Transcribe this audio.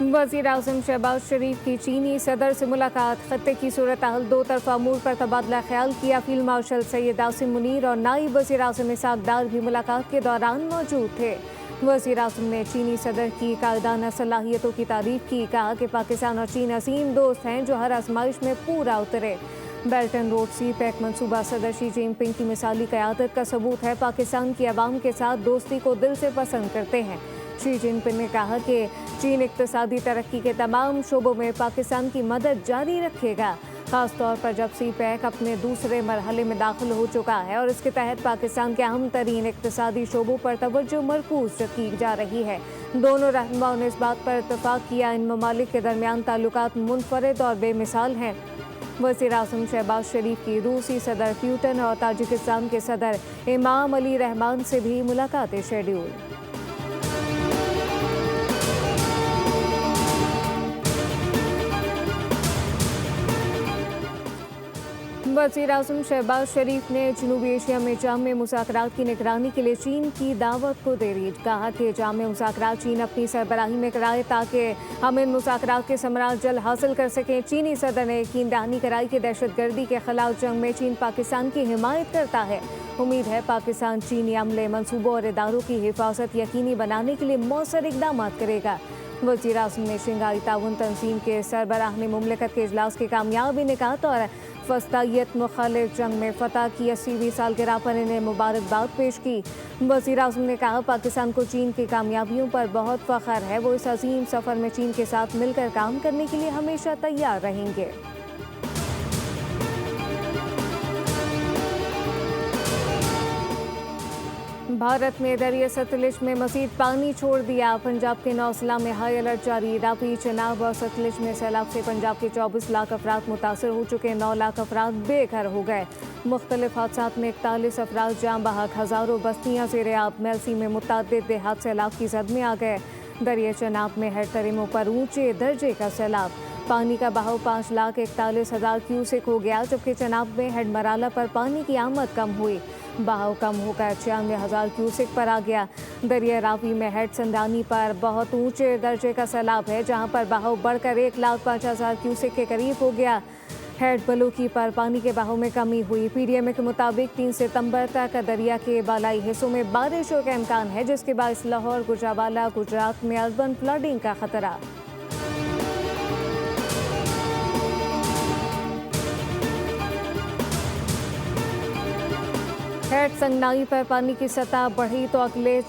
वज़ीर आज़म शहबाज शरीफ की चीनी सदर से मुलाकात, खत्ते की सूरत हाल, दो तरफा अमूर पर तबादला ख्याल किया। फील्ड मार्शल सैयद आसिम मुनीर और नायब वज़ीर आज़म इसहाक डार भी मुलाकात के दौरान मौजूद थे। वज़ीर आज़म ने चीनी सदर की कायदाना सलाहियतों की तारीफ की। कहा कि पाकिस्तान और चीन अजीम दोस्त हैं जो हर आजमाइश में पूरा उतरे। Belt and road CPEC मनसूबा सदर शी जिनपिंग की मिसाली क़यादत का सबूत है। पाकिस्तान की आवाम के साथ दोस्ती को दिल से पसंद करते हैं। शी जिनपिंग ने कहा कि चीन इक़्तिसादी तरक्की के तमाम शोबों में पाकिस्तान की मदद जारी रखेगा, खासतौर पर जब सी पैक अपने दूसरे मरहले में दाखिल हो चुका है और इसके तहत पाकिस्तान के अहम तरीन इक़्तिसादी शोबों पर तवज्जो मरकूज की जा रही है। दोनों रहनुमाओं ने इस बात पर इत्तफाक किया इन ममालिक के दरमियान ताल्लुकात मुनफरिद और बेमिसाल हैं। वज़ीर आज़म शहबाज शरीफ की रूसी सदर प्यूटन और ताजिकिस्तान के सदर इमाम अली रहमान से भी मुलाकातें शेड्यूल। वज़ीर आज़म शहबाज शरीफ ने जनूबी एशिया में जामे मुज़ाकरात की निगरानी के लिए चीन की दावत को दे दी। कहा कि जामे मुज़ाकरात चीन अपनी सरबराही में कराए ताकि हम इन मुज़ाकरात के समरात जल्द हासिल कर सकें। चीनी सदर ने यकीन दहानी कराई कि दहशतगर्दी के खिलाफ जंग में चीन पाकिस्तान की हिमायत करता है। उम्मीद है पाकिस्तान चीनी अमले, मनसूबों और इदारों की हिफाजत यकीनी बनाने के लिए मौसर इक़दाम करेगा। वज़ीर आज़म ने शंघाई ताउन तंजीम के सरबराह ने मुमलिकत के इजलास के कामयाब इनेकात और फस्तायत मुखालिफ जंग में फतह की 80वीं सालगिरह पर इन्हें मुबारकबाद पेश की। वज़ीर आज़म ने कहा पाकिस्तान को चीन की कामयाबियों पर बहुत फ़ख्र है। वो इस अजीम सफ़र में चीन के साथ मिलकर काम करने के लिए हमेशा तैयार रहेंगे। भारत ने दरिया सतलुज में मज़ीद पानी छोड़ दिया। पंजाब के 9 अजला में हाई अलर्ट जारी। रावी, चनाब और सतलुज में सैलाब से पंजाब के 24 लाख अफराद मुतासर हो चुके। 9 लाख अफराद बेघर हो गए। मुख्तलिफ हादसात में 41 अफराद जाँ बहक, हज़ारों बस्तियाँ ज़ेर-ए-आब। मेलसी में मुतअद्दिद देहात सैलाब की जद में आ गए। दरिया चनाब में हर तरीमों पर ऊँचे दर्जे का सैलाब। पानी का बहाव 5,41,000 क्यूसेक हो गया, जबकि चनाब में हेड मराला पर पानी की आमद कम हुई। बहाव कम होकर 96,000 क्यूसेक पर आ गया। दरिया रावी में हेड संदानी पर बहुत ऊंचे दर्जे का सैलाब है, जहां पर बहाव बढ़कर 1,05,000 क्यूसेक के करीब हो गया। हेड बलूकी पर पानी के बहाव में कमी हुई। PDMA के मुताबिक 3 सितंबर तक दरिया के बालाई हिस्सों में बारिशों का इम्कान है, जिसके बायस लाहौर, गुजरावाला, गुजरात में अर्बन फ्लडिंग का खतरा। हेड संगनाई पर पानी की सतह बढ़ी तो अगले